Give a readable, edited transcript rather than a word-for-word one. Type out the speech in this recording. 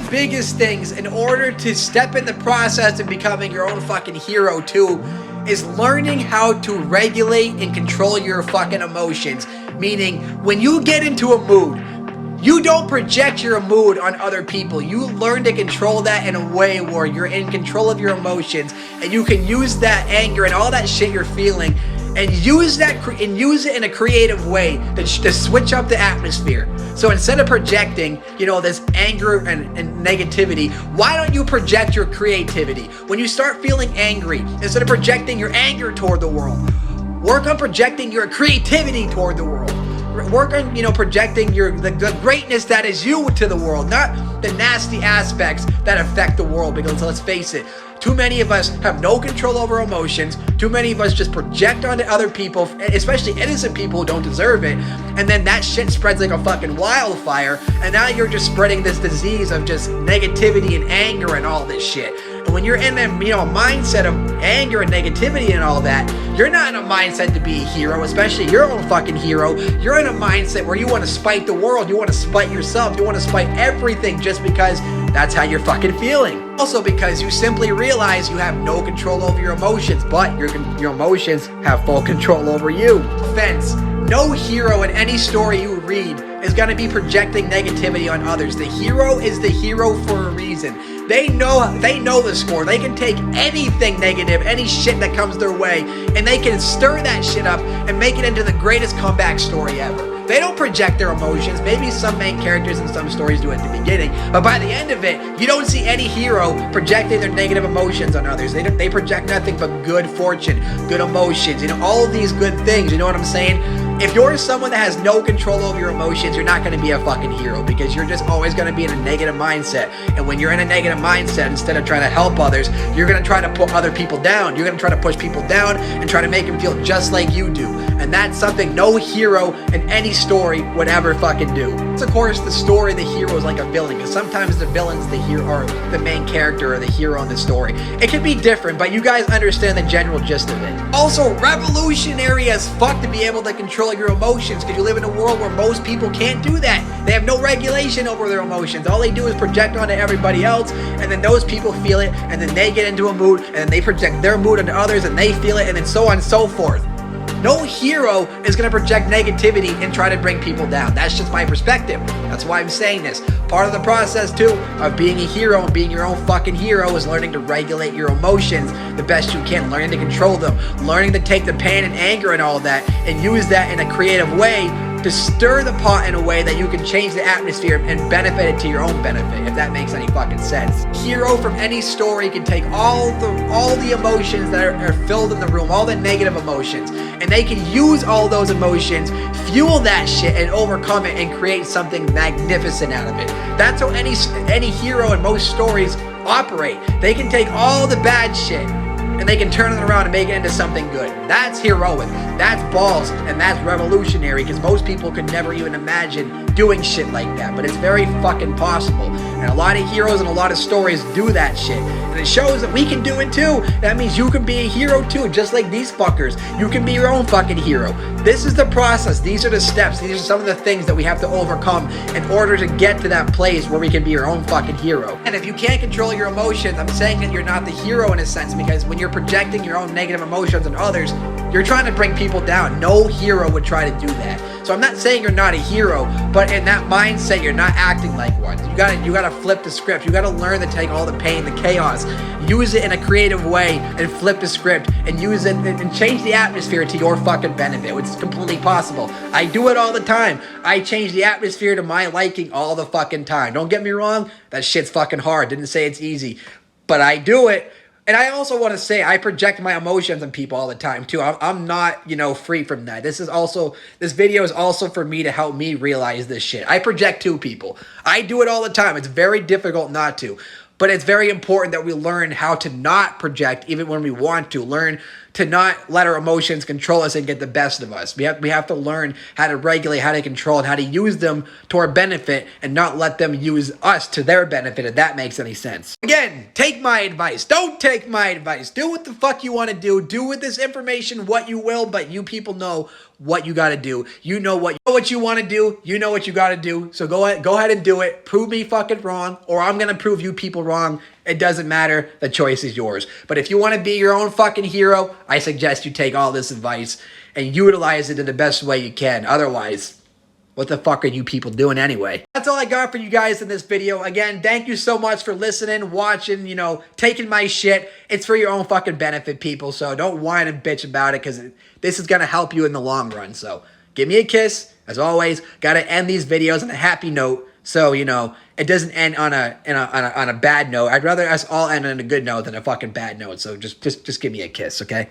biggest things in order to step in the process of becoming your own fucking hero too is learning how to regulate and control your fucking emotions. Meaning, when you get into a mood, you don't project your mood on other people. You learn to control that in a way where you're in control of your emotions, and you can use that anger and all that shit you're feeling and use it in a creative way to switch up the atmosphere. So instead of projecting, this anger and negativity, why don't you project your creativity? When you start feeling angry, instead of projecting your anger toward the world, work on projecting your creativity toward the world. Work on, projecting the greatness that is you to the world, not the nasty aspects that affect the world. Because let's face it, too many of us have no control over emotions. Too many of us just project onto other people, especially innocent people who don't deserve it. And then that shit spreads like a fucking wildfire. And now you're just spreading this disease of just negativity and anger and all this shit. And when you're in a mindset of anger and negativity and all that, you're not in a mindset to be a hero, especially your own fucking hero. You're in a mindset where you want to spite the world, you want to spite yourself, you want to spite everything just because that's how you're fucking feeling. Also because you simply realize you have no control over your emotions, but your emotions have full control over you. Offense. No hero in any story you read is going to be projecting negativity on others. The hero is the hero for a reason. They know the score. They can take anything negative, any shit that comes their way, and they can stir that shit up and make it into the greatest comeback story ever. They don't project their emotions. Maybe some main characters in some stories do at the beginning, but by the end of it, you don't see any hero projecting their negative emotions on others. They project nothing but good fortune, good emotions, all of these good things. You know what I'm saying? If you're someone that has no control over your emotions, you're not going to be a fucking hero because you're just always going to be in a negative mindset. And when you're in a negative mindset, instead of trying to help others, you're going to try to put other people down. You're going to try to push people down and try to make them feel just like you do. And that's something no hero in any story would ever fucking do. It's of course the story, the hero is like a villain, because sometimes the villain's the hero or the main character or the hero in the story. It can be different, but you guys understand the general gist of it. Also, revolutionary as fuck to be able to control your emotions, because you live in a world where most people can't do that. They have no regulation over their emotions. All they do is project onto everybody else, and then those people feel it, and then they get into a mood, and then they project their mood onto others, and they feel it, and then so on and so forth. No hero is going to project negativity and try to bring people down. That's just my perspective. That's why I'm saying this. Part of the process, too, of being a hero and being your own fucking hero is learning to regulate your emotions the best you can, learning to control them, learning to take the pain and anger and all that and use that in a creative way to stir the pot in a way that you can change the atmosphere and benefit it to your own benefit, if that makes any fucking sense. Hero from any story can take all the emotions that are filled in the room, all the negative emotions, and they can use all those emotions, fuel that shit, and overcome it and create something magnificent out of it. That's how any hero in most stories operate. They can take all the bad shit and they can turn it around and make it into something good. That's heroic. That's balls, and that's revolutionary, because most people could never even imagine doing shit like that, but it's very fucking possible. And a lot of heroes and a lot of stories do that shit, and it shows that we can do it too. That means you can be a hero too, just like these fuckers. You can be your own fucking hero. This is the process. These are the steps. These are some of the things that we have to overcome in order to get to that place where we can be your own fucking hero. And if you can't control your emotions, I'm saying that you're not the hero in a sense, because when you're projecting your own negative emotions on others, you're trying to bring people down. No hero would try to do that. So I'm not saying you're not a hero, but in that mindset, you're not acting like one. You gotta flip the script. You gotta learn to take all the pain, the chaos, use it in a creative way, and flip the script, and use it and change the atmosphere to your fucking benefit, which is completely possible. I do it all the time. I change the atmosphere to my liking all the fucking time. Don't get me wrong, that shit's fucking hard. Didn't say it's easy, but I do it. And I also want to say I project my emotions on people all the time too. I'm not, free from that. This video is also for me to help me realize this shit. I project to people. I do it all the time. It's very difficult not to. But it's very important that we learn how to not project even when we want to. Learn to not let our emotions control us and get the best of us. We have to learn how to regulate, how to control, and how to use them to our benefit and not let them use us to their benefit, if that makes any sense. Again, take my advice. Don't take my advice. Do what the fuck you want to do. Do with this information what you will, but you people know what you got to do. You know what what you want to do. You know what you got to do. So go ahead and do it. Prove me fucking wrong, or I'm going to prove you people wrong. It doesn't matter. The choice is yours. But if you want to be your own fucking hero, I suggest you take all this advice and utilize it in the best way you can. Otherwise, what the fuck are you people doing anyway? That's all I got for you guys in this video. Again, thank you so much for listening, watching, you know, taking my shit. It's for your own fucking benefit, people. So don't whine and bitch about it, because this is going to help you in the long run. So give me a kiss. As always, got to end these videos on a happy note. So, you know, it doesn't end on a bad note. I'd rather us all end on a good note than a fucking bad note. So just give me a kiss, okay?